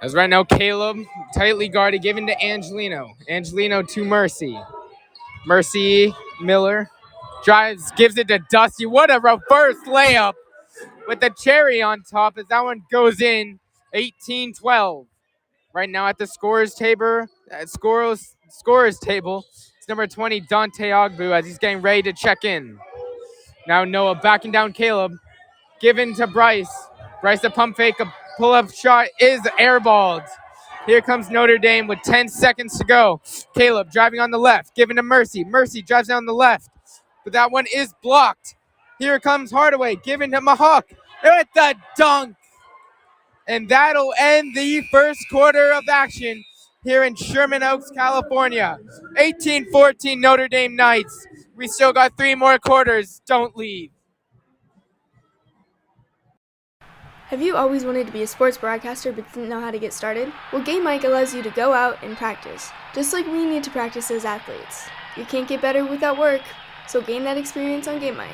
As right now, Caleb, tightly guarded, given to Angelino. Angelino to Mercy. Mercy Miller drives, gives it to Dusty. What a reverse layup with the cherry on top as that one goes in. 18-12. Right now at the scorer's table, it's number 20, Dante Ogbu, as he's getting ready to check in. Now Noah backing down Caleb. Given to Bryce. Bryce, the pump fake, a pull-up shot is airballed. Here comes Notre Dame with 10 seconds to go. Caleb driving on the left, given to Mercy. Mercy drives down the left, but that one is blocked. Here comes Hardaway, given to Mahawk with the dunk. And that'll end the first quarter of action here in Sherman Oaks, California. 18-14 Notre Dame Knights. We still got 3 more quarters. Don't leave. Have you always wanted to be a sports broadcaster but didn't know how to get started? Well, Game Mic allows you to go out and practice, just like we need to practice as athletes. You can't get better without work, so gain that experience on Game Mic.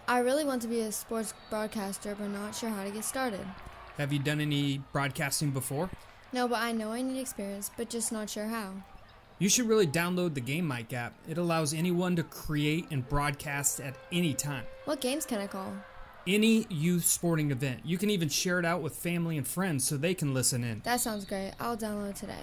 I really want to be a sports broadcaster but not sure how to get started. Have you done any broadcasting before? No, but I know I need experience, but just not sure how. You should really download the Game Mic app. It allows anyone to create and broadcast at any time. What games can I call? Any youth sporting event. You can even share it out with family and friends so they can listen in. That sounds great. I'll download today.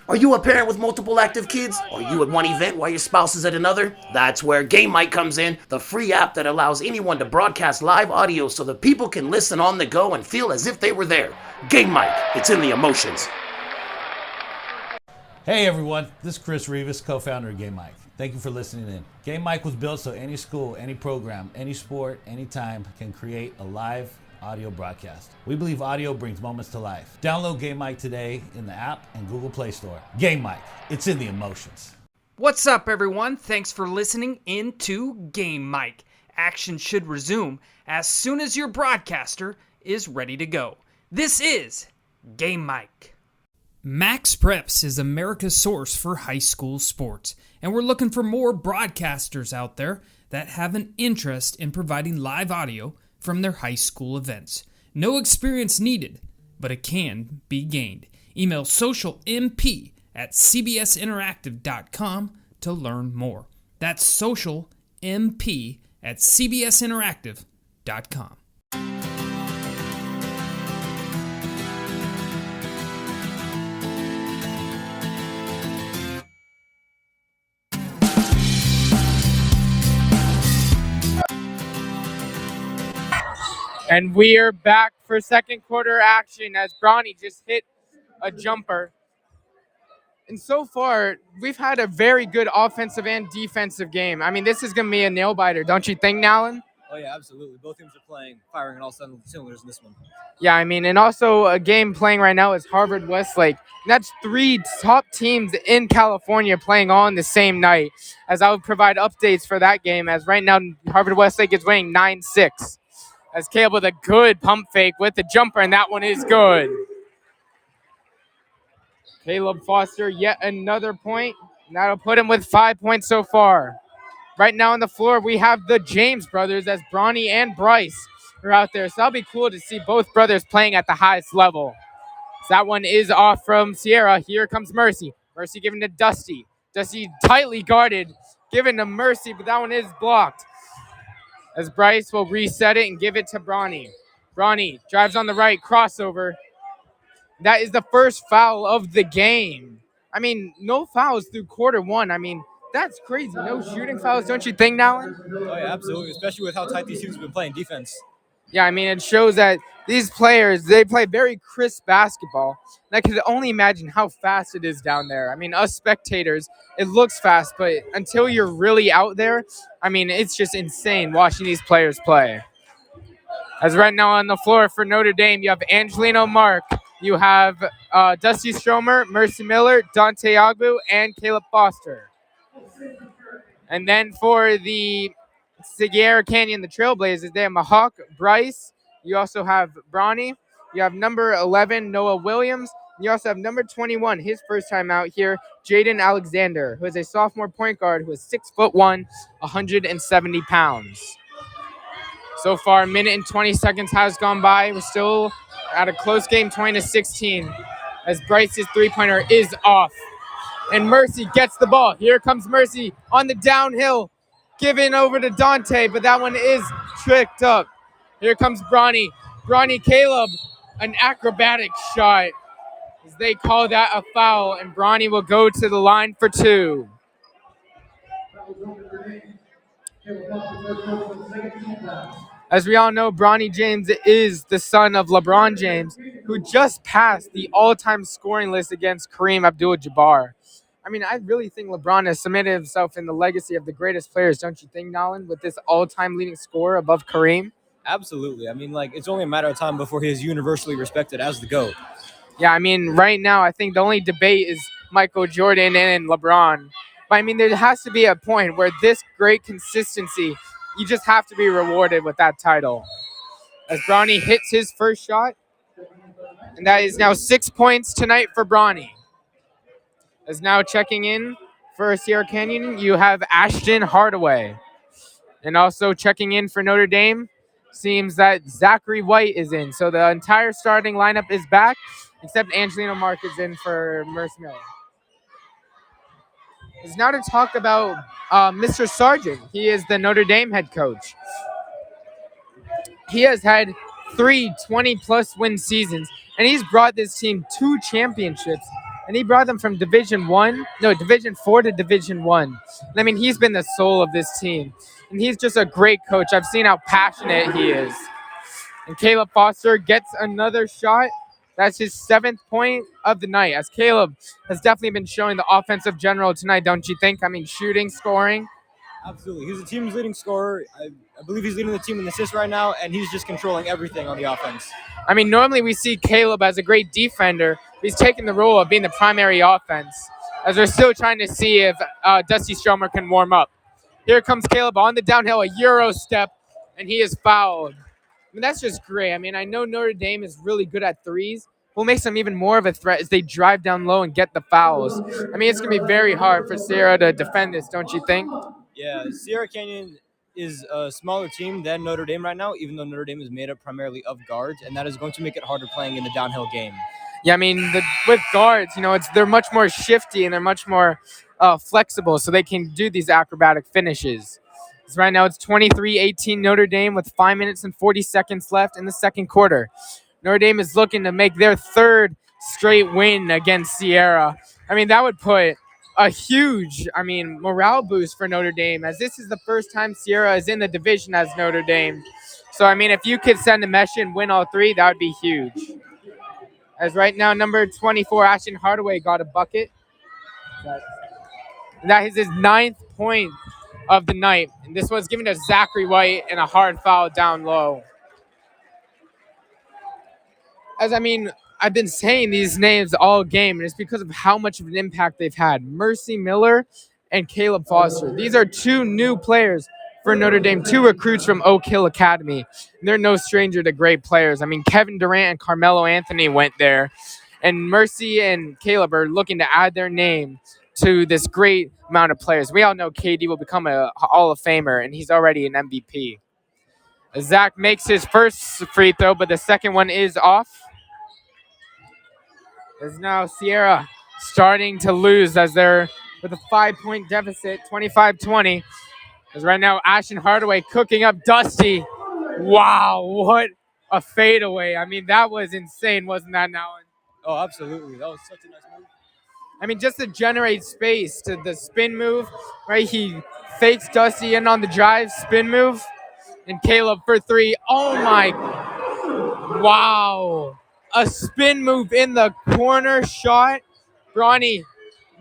Are you a parent with multiple active kids? Are you at one event while your spouse is at another? That's where Game Mic comes in, the free app that allows anyone to broadcast live audio so that people can listen on the go and feel as if they were there. Game Mic, it's in the emotions. Hey everyone, this is Chris Rivas, co-founder of Game Mic. Thank you for listening in. Game Mic was built so any school, any program, any sport, anytime can create a live audio broadcast. We believe audio brings moments to life. Download Game Mic today in the app and Google Play Store. Game Mic, it's in the emotions. What's up, everyone? Thanks for listening in to Game Mic. Action should resume as soon as your broadcaster is ready to go. This is Game Mic. Max Preps is America's source for high school sports, and we're looking for more broadcasters out there that have an interest in providing live audio from their high school events. No experience needed, but it can be gained. Email socialmp@cbsinteractive.com to learn more. That's socialmp@cbsinteractive.com. And we are back for second quarter action as Bronny just hit a jumper. And so far, we've had a very good offensive and defensive game. I mean, this is going to be a nail-biter, don't you think, Nalin? Oh, yeah, absolutely. Both teams are firing on all cylinders in this one. Yeah, I mean, and also a game playing right now is Harvard-Westlake. That's 3 top teams in California playing on the same night, as I would provide updates for that game, as right now Harvard-Westlake is winning 9-6. As Caleb with a good pump fake with the jumper, and that one is good. Caleb Foster, yet another point, and that'll put him with 5 points so far. Right now on the floor, we have the James brothers as Bronny and Bryce are out there. So that'll be cool to see both brothers playing at the highest level. So that one is off from Sierra. Here comes Mercy. Mercy given to Dusty. Dusty tightly guarded, given to Mercy, but that one is blocked. As Bryce will reset it and give it to Bronny. Bronny drives on the right, crossover. That is the first foul of the game. I mean, no fouls through quarter one. I mean, that's crazy. No shooting fouls, don't you think, Nalin? Oh, yeah, absolutely, especially with how tight these teams have been playing defense. Yeah, I mean, it shows that these players, they play very crisp basketball. And I could only imagine how fast it is down there. I mean, us spectators, it looks fast, but until you're really out there, I mean, it's just insane watching these players play. As right now on the floor for Notre Dame, you have Angelino Mark, you have Dusty Stromer, Mercy Miller, Dante Ogbu, and Caleb Foster. And then for the Sierra Canyon, the Trailblazers, they have Mahawk, Bryce. You also have Bronny. You have number 11, Noah Williams. You also have number 21, his first time out here, Jaden Alexander, who is a sophomore point guard who is 6'1", 170 pounds. So far, a minute and 20 seconds has gone by. We're still at a close game, 20-16, as Bryce's three-pointer is off. And Mercy gets the ball. Here comes Mercy on the downhill, given over to Dante, but that one is tricked up. Here comes Bronny. Bronny Caleb, an acrobatic shot. As they call that a foul, and Bronny will go to the line for two. As we all know, Bronny James is the son of LeBron James, who just passed the all-time scoring list against Kareem Abdul-Jabbar. I mean, I really think LeBron has cemented himself in the legacy of the greatest players, don't you think, Nolan, with this all-time leading scorer above Kareem? Absolutely. I mean, like, it's only a matter of time before he is universally respected as the GOAT. Yeah, I mean, right now, I think the only debate is Michael Jordan and LeBron. But, I mean, there has to be a point where this great consistency, you just have to be rewarded with that title. As Bronny hits his first shot, and that is now 6 points tonight for Bronny. As now checking in for Sierra Canyon, you have Ashton Hardaway. And also checking in for Notre Dame, seems that Zachary White is in. So the entire starting lineup is back, except Angelino Mark is in for Merce Miller. It's now to talk about Mr. Sargent. He is the Notre Dame head coach. He has had 3 20-plus win seasons, and he's brought this team 2 championships. And he brought them from Division 4 to Division 1. I mean, he's been the soul of this team. And he's just a great coach. I've seen how passionate he is. And Caleb Foster gets another shot. That's his 7th point of the night, as Caleb has definitely been showing the offensive general tonight, don't you think? I mean, shooting, scoring. Absolutely. He's the team's leading scorer. I believe he's leading the team in assists right now, and he's just controlling everything on the offense. I mean, normally we see Caleb as a great defender. He's taking the role of being the primary offense, as we're still trying to see if Dusty Stromer can warm up. Here comes Caleb on the downhill, a Euro step, and he is fouled. I mean, that's just great. I mean, I know Notre Dame is really good at threes. What makes them even more of a threat is they drive down low and get the fouls. I mean, it's going to be very hard for Sierra to defend this, don't you think? Yeah, Sierra Canyon is a smaller team than Notre Dame right now, even though Notre Dame is made up primarily of guards, and that is going to make it harder playing in the downhill game. Yeah, I mean, with guards, you know, they're much more shifty and they're much more flexible, so they can do these acrobatic finishes. So right now it's 23-18 Notre Dame with 5 minutes and 40 seconds left in the second quarter. Notre Dame is looking to make their 3rd straight win against Sierra. I mean, that would put a huge, morale boost for Notre Dame, as this is the first time Sierra is in the division as Notre Dame. So, I mean, if you could send a mesh and win all 3, that would be huge. As right now, number 24, Ashton Hardaway, got a bucket. That is his 9th point of the night. And this one's given to Zachary White and a hard foul down low. I've been saying these names all game, and it's because of how much of an impact they've had. Mercy Miller and Caleb Foster. These are 2 new players for Notre Dame, 2 recruits from Oak Hill Academy. They're no stranger to great players. I mean, Kevin Durant and Carmelo Anthony went there, and Mercy and Caleb are looking to add their name to this great amount of players. We all know KD will become a Hall of Famer, and he's already an MVP. Zach makes his first free throw, but the second one is off. As now Sierra starting to lose as they're with a 5-point deficit, 25-20. As right now Ashton Hardaway cooking up Dusty. Wow, what a fadeaway. I mean, that was insane, wasn't that, Nolan? Oh, absolutely. That was such a nice move. I mean, just to generate space to the spin move, right? He fakes Dusty in on the drive, spin move, and Caleb for 3. Oh my, wow. A spin move in the corner shot. Bronny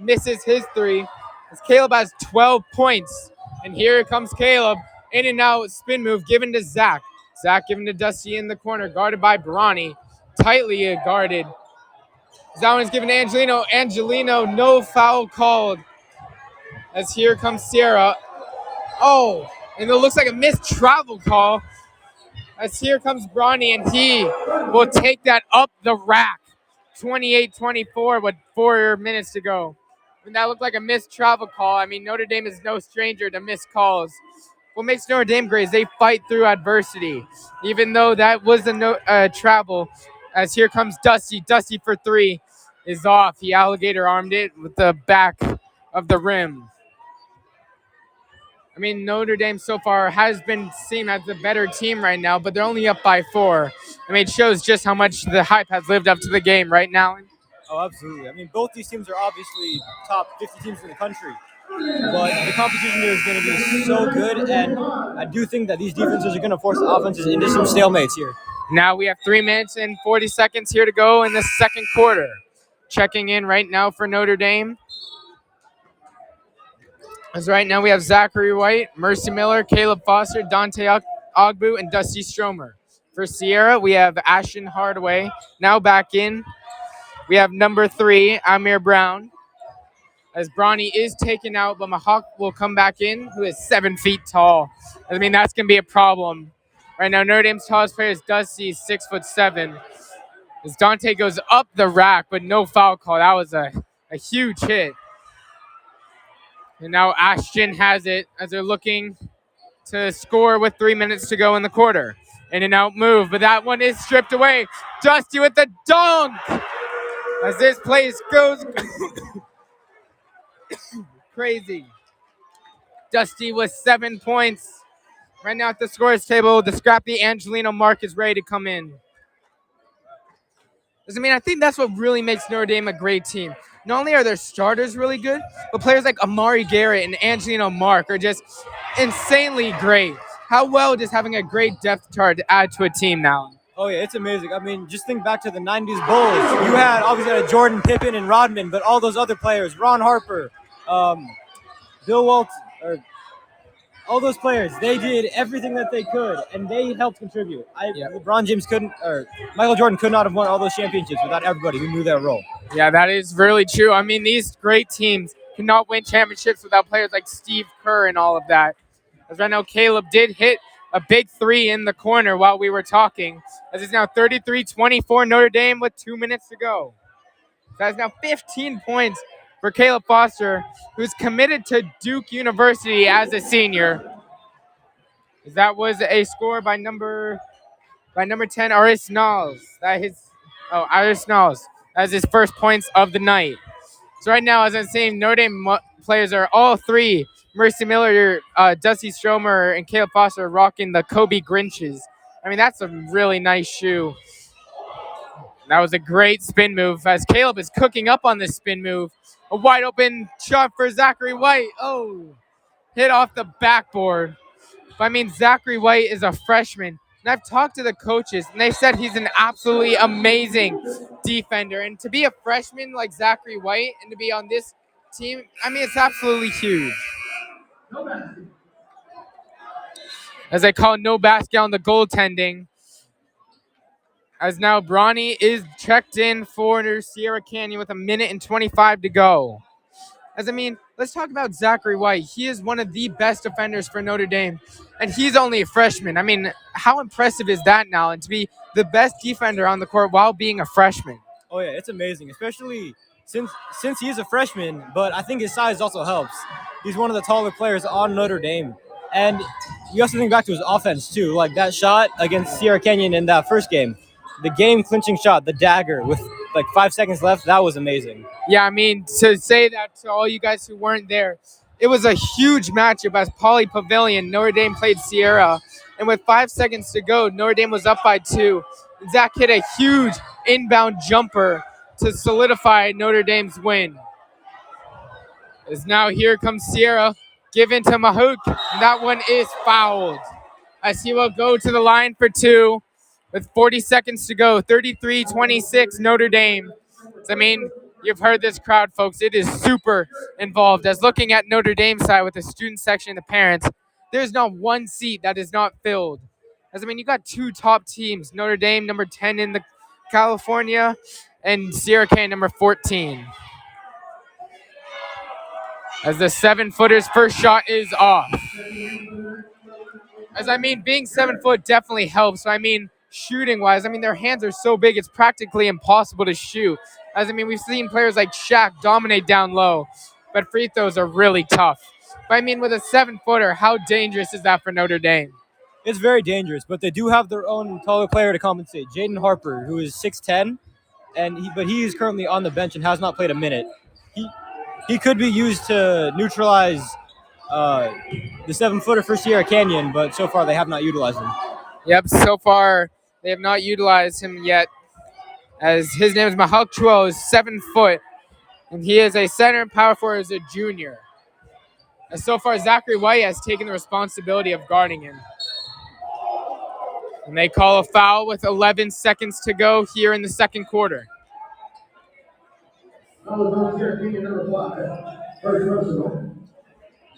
misses his 3. As Caleb has 12 points. And here comes Caleb. In and out, spin move given to Zach. Zach given to Dusty in the corner, guarded by Bronny. Tightly guarded. That one's given to Angelino. Angelino, no foul called. As here comes Sierra. Oh, and it looks like a missed travel call. As here comes Bronny, and he will take that up the rack. 28-24 with 4 minutes to go. And that looked like a missed travel call. I mean, Notre Dame is no stranger to missed calls. what makes Notre Dame great is they fight through adversity. Even though that was a travel, as here comes Dusty. Dusty for three is off. He alligator armed it with the back of the rim. I mean, Notre Dame so far has been seen as the better team right now, but they're only up by 4. I mean, it shows just how much the hype has lived up to the game right now. Oh, absolutely. I mean, both these teams are obviously top 50 teams in the country, but the competition here is going to be so good, and I do think that these defenses are going to force the offenses into some stalemates here. Now we have 3 minutes and 40 seconds here to go in the second quarter. Checking in right now for Notre Dame. As right now we have Zachary White, Mercy Miller, Caleb Foster, Dante Ogbu, and Dusty Stromer. For Sierra, we have Ashton Hardaway. Now back in, we have number 3, Amir Brown. As Bronny is taken out, but Mahawk will come back in, who is 7 feet tall. I mean, that's going to be a problem. Right now, Notre Dame's tallest player is Dusty, 6'7". As Dante goes up the rack, but no foul call. That was a huge hit. And now Ashton has it as they're looking to score with 3 minutes to go in the quarter. In and out move, but that one is stripped away. Dusty with the dunk! As this place goes crazy. Dusty with 7 points. Right now at the scores table, the scrappy Angelino Mark is ready to come in. I mean, I think that's what really makes Notre Dame a great team. Not only are their starters really good, but players like Amari Garrett and Angelino Mark are just insanely great. How well does having a great depth chart add to a team now? Oh, yeah, it's amazing. I mean, just think back to the 90s Bulls. You had, obviously, Jordan, Pippen, and Rodman, but all those other players, Ron Harper, Bill Walton, all those players, they did everything that they could, and they helped contribute. LeBron James couldn't, or Michael Jordan could not have won all those championships without everybody who knew their role. Yeah, that is really true. I mean, these great teams cannot win championships without players like Steve Kerr and all of that. As right now, Caleb did hit a big 3 in the corner while we were talking. As it's now 33-24 Notre Dame with 2 minutes to go. That's now 15 points for Caleb Foster, who's committed to Duke University as a senior. That was a score by number 10, Aris Knowles. Aris Knowles. That's his first points of the night. So right now, as I'm saying, Notre Dame players are all 3. Mercy Miller, Dusty Stromer, and Caleb Foster are rocking the Kobe Grinches. I mean, that's a really nice shoe. That was a great spin move as Caleb is cooking up on this spin move. A wide open shot for Zachary White. Oh, hit off the backboard. But I mean, Zachary White is a freshman. And I've talked to the coaches, and they said he's an absolutely amazing defender. And to be a freshman like Zachary White and to be on this team, I mean, it's absolutely huge. As I call no basket on the goaltending. As now Bronny is checked in for Sierra Canyon with 1 minute and 25 to go. As I mean, let's talk about Zachary White. He is one of the best defenders for Notre Dame, and he's only a freshman. I mean, how impressive is that now? And to be the best defender on the court while being a freshman. Oh, yeah, it's amazing, especially since he is a freshman, but I think his size also helps. He's one of the taller players on Notre Dame. And you have to think back to his offense, too. Like that shot against Sierra Canyon in that first game. The game-clinching shot, the dagger, with like 5 seconds left, that was amazing. Yeah, I mean, to say that to all you guys who weren't there, it was a huge matchup as Pauley Pavilion, Notre Dame played Sierra. And with 5 seconds to go, Notre Dame was up by 2. Zach hit a huge inbound jumper to solidify Notre Dame's win. As now here comes Sierra, given to Mahouk, and that one is fouled. As he will go to the line for 2. With 40 seconds to go, 33-26 Notre Dame. I mean, you've heard this crowd, folks. It is super involved. As looking at Notre Dame's side with the student section and the parents, there's not one seat that is not filled. As I mean, you got 2 top teams, Notre Dame, number 10 in the California, and Sierra Canyon, number 14. As the 7-footer's first shot is off. As I mean, being 7 foot definitely helps. So I mean, shooting wise, I mean, their hands are so big, it's practically impossible to shoot. As I mean, we've seen players like Shaq dominate down low, but free throws are really tough. But I mean, with a 7-footer, how dangerous is that for Notre Dame? It's very dangerous, but they do have their own taller player to compensate. Jaden Harper, who is 6'10", but he is currently on the bench and has not played a minute. He could be used to neutralize the 7-footer for Sierra Canyon, but so far they have not utilized him. Yep, so far they have not utilized him yet, as his name is Mahal Chuo, is 7 foot, and he is a center and power forward as a junior. And so far, Zachary White has taken the responsibility of guarding him. And they call a foul with 11 seconds to go here in the second quarter.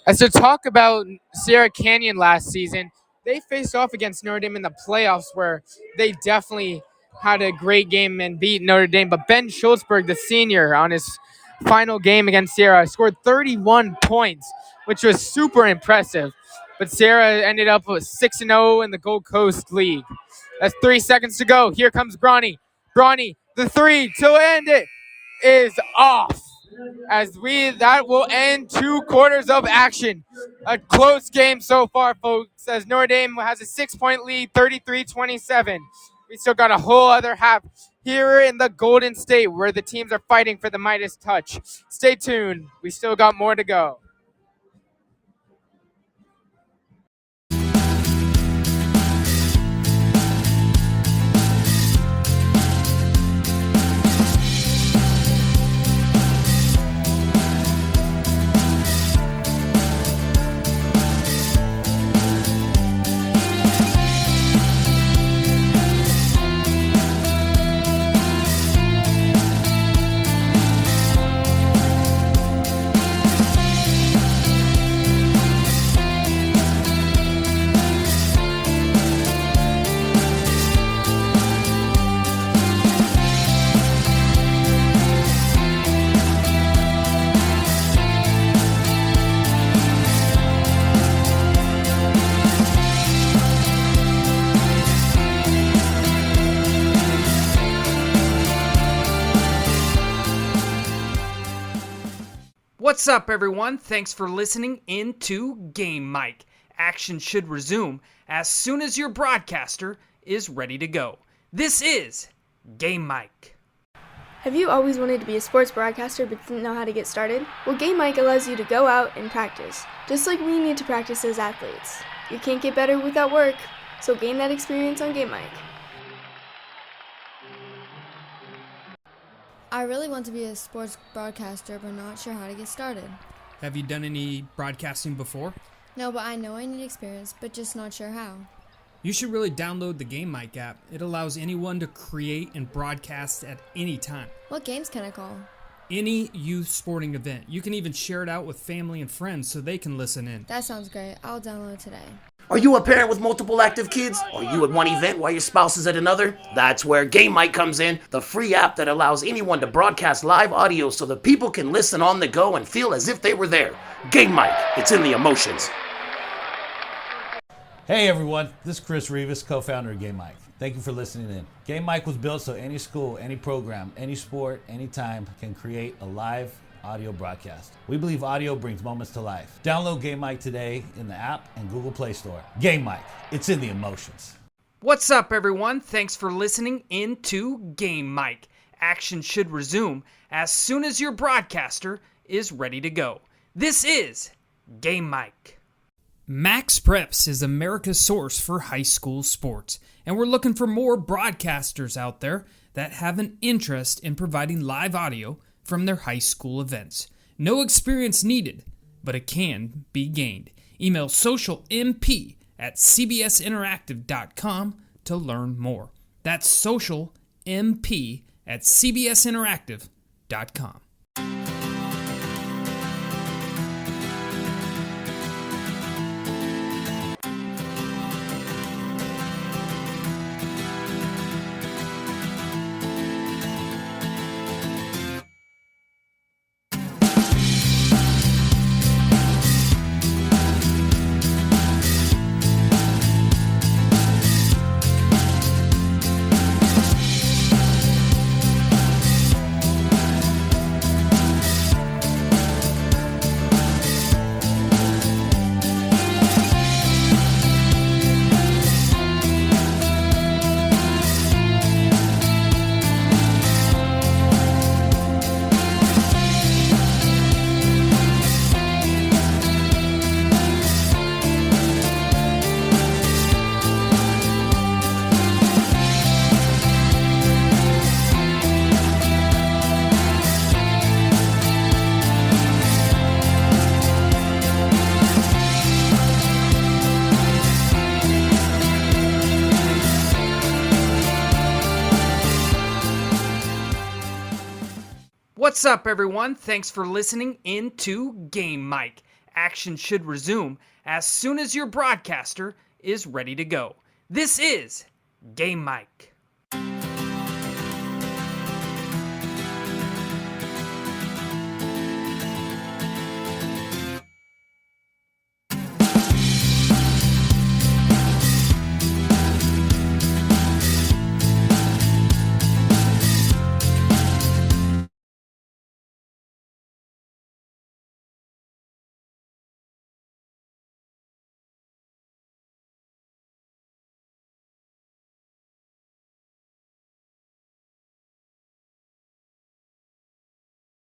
As to talk about Sierra Canyon last season, they faced off against Notre Dame in the playoffs where they definitely had a great game and beat Notre Dame. But Ben Schultzberg, the senior, on his final game against Sierra, scored 31 points, which was super impressive. But Sierra ended up with 6-0 in the Gold Coast League. That's 3 seconds to go. Here comes Bronny. Bronny, the three to end it is off. That will end 2 quarters of action. A close game so far, folks, as Notre Dame has a 6-point lead, 33-27. We still got a whole other half here in the Golden State where the teams are fighting for the Midas touch. Stay tuned. We still got more to go. What's up, everyone? Thanks for listening into Game Mike. Action should resume as soon as your broadcaster is ready to go. This is Game Mike. Have you always wanted to be a sports broadcaster but didn't know how to get started? Well, Game Mike allows you to go out and practice, just like we need to practice as athletes. You can't get better without work, so gain that experience on Game Mike. I really want to be a sports broadcaster, but not sure how to get started. Have you done any broadcasting before? No, but I know I need experience, but just not sure how. You should really download the Game Mic app. It allows anyone to create and broadcast at any time. What games can I call? Any youth sporting event. You can even share it out with family and friends so they can listen in. That sounds great. I'll download it today. Are you a parent with multiple active kids? Are you at one event while your spouse is at another? That's where Game Mike comes in, the free app that allows anyone to broadcast live audio so that people can listen on the go and feel as if they were there. Game Mike, it's in the emotions. Hey everyone, this is Chris Rivas, co-founder of Game Mike. Thank you for listening in. Game Mike was built so any school, any program, any sport, anytime can create a live audio broadcast. We believe audio brings moments to life. Download Game Mike today in the app and Google Play Store. Game Mike, it's in the emotions. What's up, everyone? Thanks for listening into Game Mike. Action should resume as soon as your broadcaster is ready to go. This is Game Mike. Max Preps is America's source for high school sports, and we're looking for more broadcasters out there that have an interest in providing live audio from their high school events. No experience needed, but it can be gained. Email socialmp@cbsinteractive.com to learn more. That's socialmp@cbsinteractive.com. What's up, everyone? Thanks for listening in to Game Mic. Action should resume as soon as your broadcaster is ready to go. This is Game Mic.